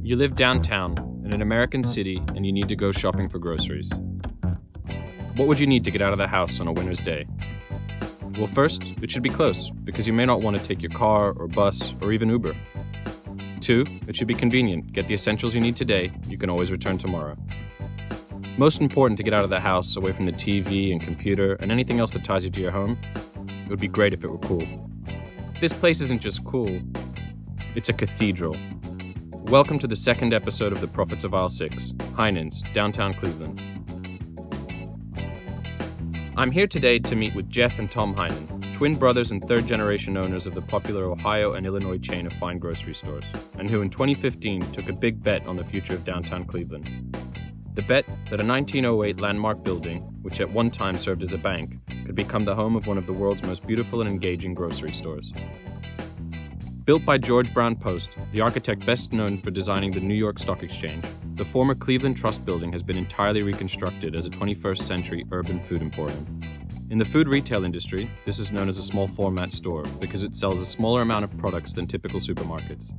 You live downtown in an American city and you need to go shopping for groceries. What would you need to get out of the house on a winter's day? Well, first, it should be close, because you may not want to take your car or bus or even Uber. 2, it should be convenient. Get the essentials you need today, you can always return tomorrow. Most important to get out of the house, away from the TV and computer and anything else that ties you to your home, it would be great if it were cool. This place isn't just cool, it's a cathedral. Welcome to the second episode of The Prophets of Aisle 6, Heinens, downtown Cleveland. I'm here today to meet with Jeff and Tom Heinen, twin brothers and third-generation owners of the popular Ohio and Illinois chain of fine grocery stores, and who in 2015 took a big bet on the future of downtown Cleveland. The bet that a 1908 landmark building, which at one time served as a bank, could become the home of one of the world's most beautiful and engaging grocery stores. Built by George Brown Post, the architect best known for designing the New York Stock Exchange, the former Cleveland Trust Building has been entirely reconstructed as a 21st century urban food emporium. In the food retail industry, this is known as a small format store because it sells a smaller amount of products than typical supermarkets.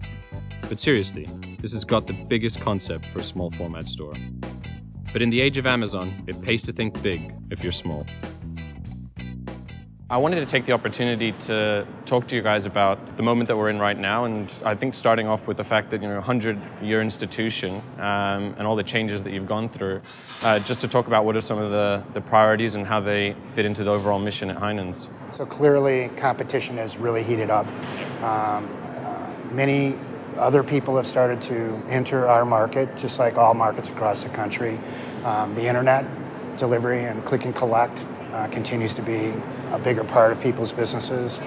But seriously, this has got the biggest concept for a small format store. But in the age of Amazon, it pays to think big if you're small. I wanted to take the opportunity to talk to you guys about the moment that we're in right now, and I think starting off with the fact that, 100-year institution and all the changes that you've gone through, just to talk about what are some of the priorities and how they fit into the overall mission at Heinens. So clearly, competition has really heated up. Many other people have started to enter our market, just like all markets across the country. The internet delivery and click and collect continues to be a bigger part of people's businesses.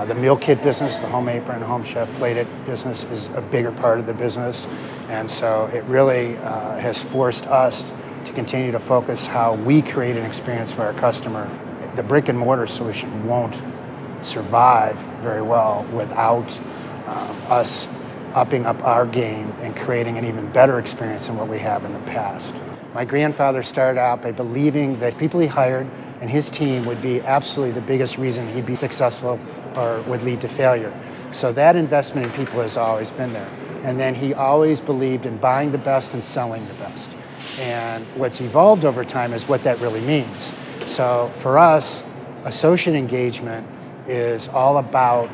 The meal kit business, the home apron, home chef plated business is a bigger part of the business. And so it really has forced us to continue to focus how we create an experience for our customer. The brick and mortar solution won't survive very well without us upping up our game and creating an even better experience than what we have in the past. My grandfather started out by believing that people he hired and his team would be absolutely the biggest reason he'd be successful or would lead to failure. So that investment in people has always been there. And then he always believed in buying the best and selling the best. And what's evolved over time is what that really means. So for us, associate engagement is all about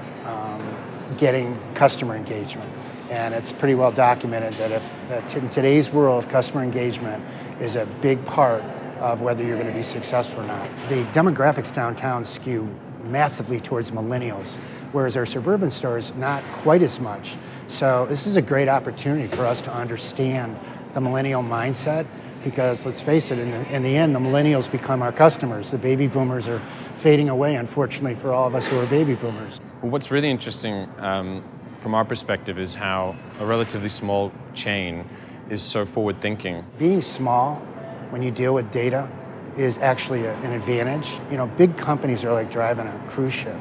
getting customer engagement. And it's pretty well documented that in today's world, customer engagement is a big part of whether you're going to be successful or not. The demographics downtown skew massively towards millennials, whereas our suburban stores, not quite as much. So this is a great opportunity for us to understand the millennial mindset, because let's face it, in the end, the millennials become our customers. The baby boomers are fading away, unfortunately, for all of us who are baby boomers. Well, what's really interesting from our perspective is how a relatively small chain is so forward-thinking. Being small, when you deal with data, is actually an advantage. Big companies are like driving a cruise ship.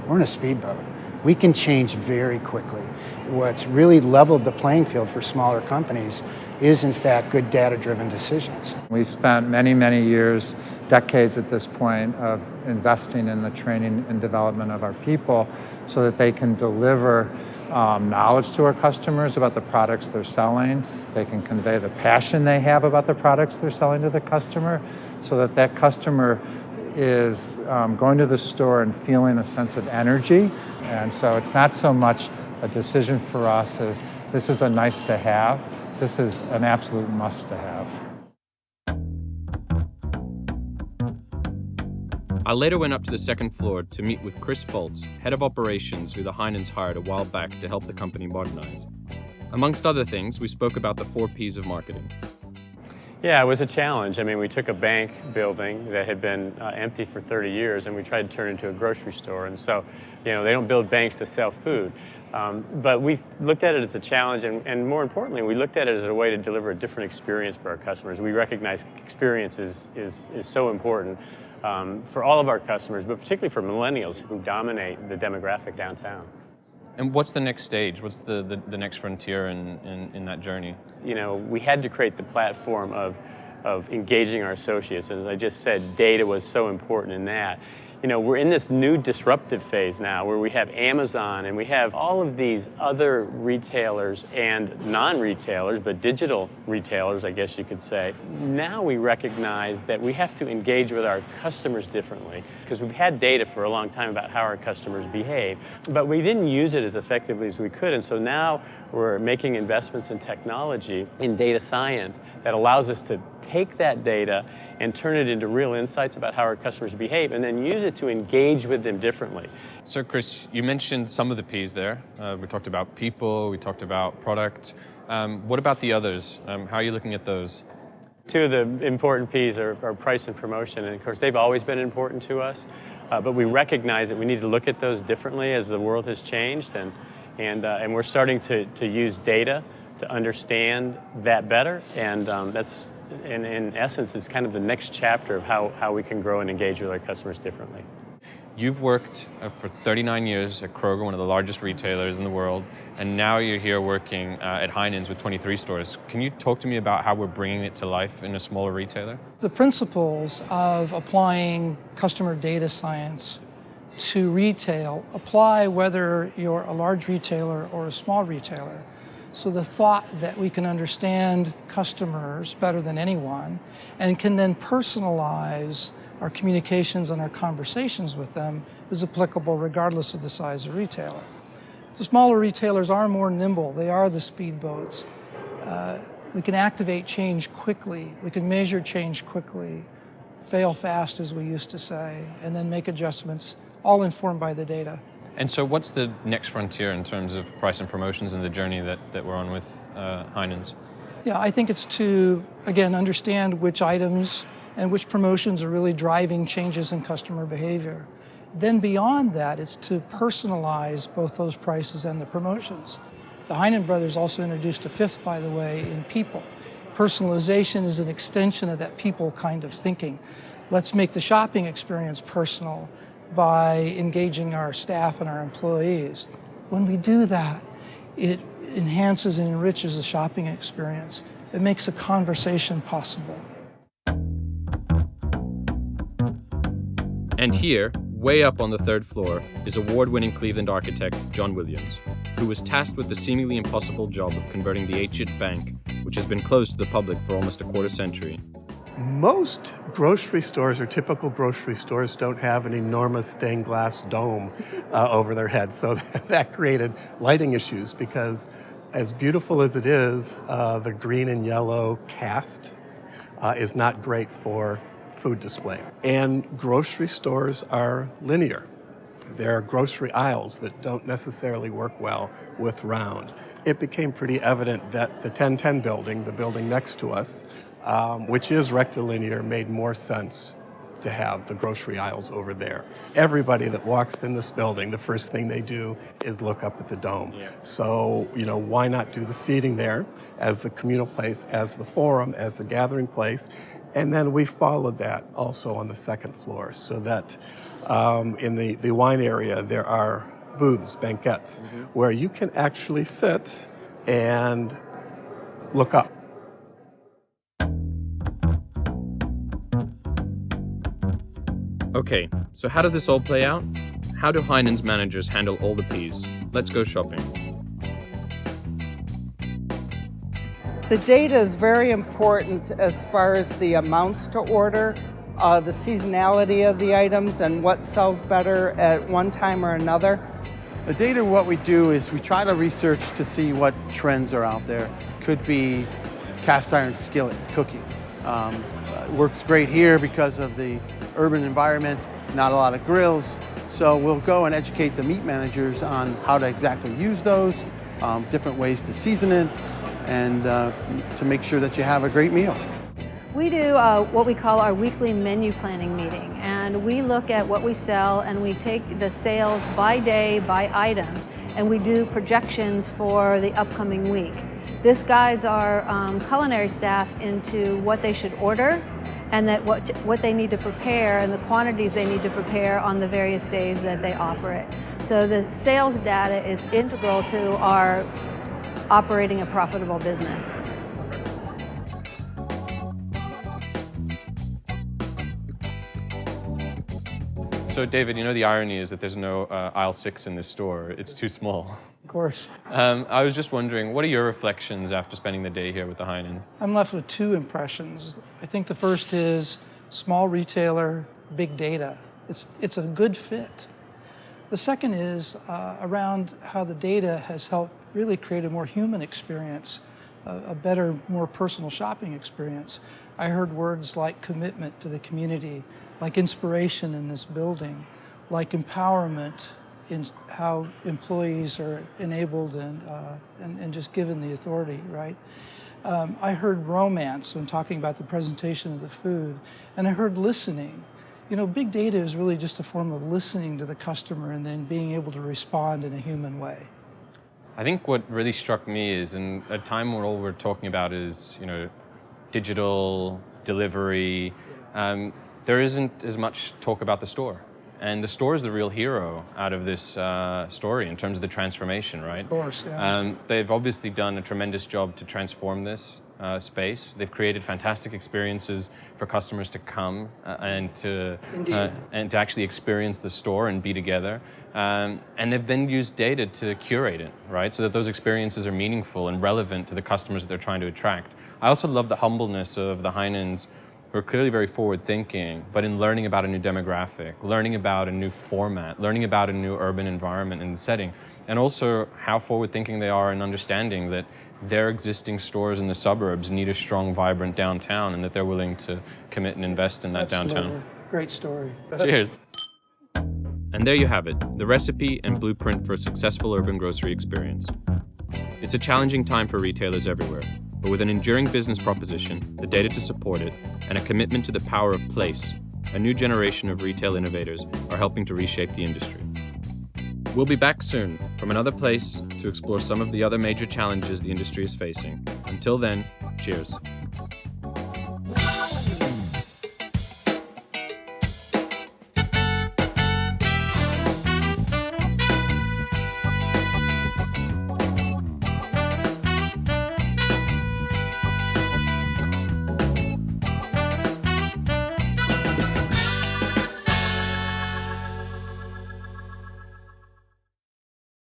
We're in a speedboat. We can change very quickly. What's really leveled the playing field for smaller companies is, in fact, good data-driven decisions. We've spent many, many years, decades at this point, of investing in the training and development of our people so that they can deliver knowledge to our customers about the products they're selling. They can convey the passion they have about the products they're selling to the customer, so that that customer is going to the store and feeling a sense of energy. And so it's not so much a decision for us as this is a nice to have, this is an absolute must to have. I later went up to the second floor to meet with Chris Foltz, head of operations, who the Heinens hired a while back to help the company modernize. Amongst other things, we spoke about the 4 Ps of marketing. Yeah, it was a challenge. We took a bank building that had been empty for 30 years and we tried to turn it into a grocery store. And so, they don't build banks to sell food. But we looked at it as a challenge, and more importantly, we looked at it as a way to deliver a different experience for our customers. We recognize experience is so important for all of our customers, but particularly for millennials who dominate the demographic downtown. And what's the next stage? What's the next frontier in that journey? We had to create the platform of engaging our associates. And as I just said, data was so important in that. we're in this new disruptive phase now where we have Amazon and we have all of these other retailers and non-retailers, but digital retailers, I guess you could say. Now we recognize that we have to engage with our customers differently because we've had data for a long time about how our customers behave, but we didn't use it as effectively as we could. And so now we're making investments in technology, in data science, that allows us to take that data and turn it into real insights about how our customers behave and then use it to engage with them differently. So Chris, you mentioned some of the P's there. We talked about people, we talked about product. What about the others? How are you looking at those? Two of the important P's are price and promotion, and of course they've always been important to us, but we recognize that we need to look at those differently as the world has changed, and we're starting to use data to understand that better, and that's in essence is kind of the next chapter of how we can grow and engage with our customers differently. You've worked for 39 years at Kroger, one of the largest retailers in the world, and now you're here working at Heinens with 23 stores. Can you talk to me about how we're bringing it to life in a smaller retailer? The principles of applying customer data science to retail apply whether you're a large retailer or a small retailer. So the thought that we can understand customers better than anyone and can then personalize our communications and our conversations with them is applicable regardless of the size of retailer. The smaller retailers are more nimble. They are the speedboats. We can activate change quickly. We can measure change quickly, fail fast, as we used to say, and then make adjustments, all informed by the data. And so what's the next frontier in terms of price and promotions and the journey that we're on with Heinens? Yeah, I think it's to, again, understand which items and which promotions are really driving changes in customer behavior. Then beyond that, it's to personalize both those prices and the promotions. The Heinens brothers also introduced a fifth, by the way, in people. Personalization is an extension of that people kind of thinking. Let's make the shopping experience personal by engaging our staff and our employees. When we do that, it enhances and enriches the shopping experience. It makes a conversation possible. And here, way up on the third floor, is award-winning Cleveland architect John Williams, who was tasked with the seemingly impossible job of converting the ancient bank, which has been closed to the public for almost a quarter century. Most grocery stores or typical grocery stores don't have an enormous stained glass dome over their head, so that created lighting issues because as beautiful as it is, the green and yellow cast is not great for food display. And grocery stores are linear. There are grocery aisles that don't necessarily work well with round. It became pretty evident that the 1010 building, the building next to us, which is rectilinear, made more sense to have the grocery aisles over there. Everybody that walks in this building, the first thing they do is look up at the dome. Yeah. So, why not do the seating there as the communal place, as the forum, as the gathering place? And then we followed that also on the second floor so that in the wine area, there are booths, banquettes, where you can actually sit and look up. Okay, so how does this all play out? How do Heinens managers handle all the P's? Let's go shopping. The data is very important as far as the amounts to order, the seasonality of the items, and what sells better at one time or another. The data, what we do is we try to research to see what trends are out there. Could be cast iron skillet cooking. Works great here because of the urban environment, not a lot of grills. So we'll go and educate the meat managers on how to exactly use those, different ways to season it, and to make sure that you have a great meal. We do what we call our weekly menu planning meeting, and we look at what we sell and we take the sales by day, by item, and we do projections for the upcoming week. This guides our culinary staff into what they should order and that what they need to prepare and the quantities they need to prepare on the various days that they operate. So the sales data is integral to our operating a profitable business. So David, you know the irony is that there's no aisle 6 in this store. It's too small. Of course. I was just wondering, what are your reflections after spending the day here with the Heinens? I'm left with two impressions. I think the first is small retailer, big data. It's a good fit. The second is around how the data has helped really create a more human experience, a better, more personal shopping experience. I heard words like commitment to the community, like inspiration in this building, like empowerment in how employees are enabled and just given the authority, right? I heard romance when talking about the presentation of the food, and I heard listening. You know, big data is really just a form of listening to the customer and then being able to respond in a human way. I think what really struck me is in a time where all we're talking about is, you know, digital delivery, there isn't as much talk about the store. And the store is the real hero out of this story in terms of the transformation, right? Of course, yeah. They've obviously done a tremendous job to transform this space. They've created fantastic experiences for customers to come and to actually experience the store and be together. And they've then used data to curate it, right? So that those experiences are meaningful and relevant to the customers that they're trying to attract. I also love the humbleness of the Heinens, who are clearly very forward-thinking, but in learning about a new demographic, learning about a new format, learning about a new urban environment and setting, and also how forward-thinking they are in understanding that their existing stores in the suburbs need a strong, vibrant downtown, and that they're willing to commit and invest in that downtown. Great story. Cheers. And there you have it, the recipe and blueprint for a successful urban grocery experience. It's a challenging time for retailers everywhere, but with an enduring business proposition, the data to support it, and a commitment to the power of place, a new generation of retail innovators are helping to reshape the industry. We'll be back soon from another place to explore some of the other major challenges the industry is facing. Until then, cheers.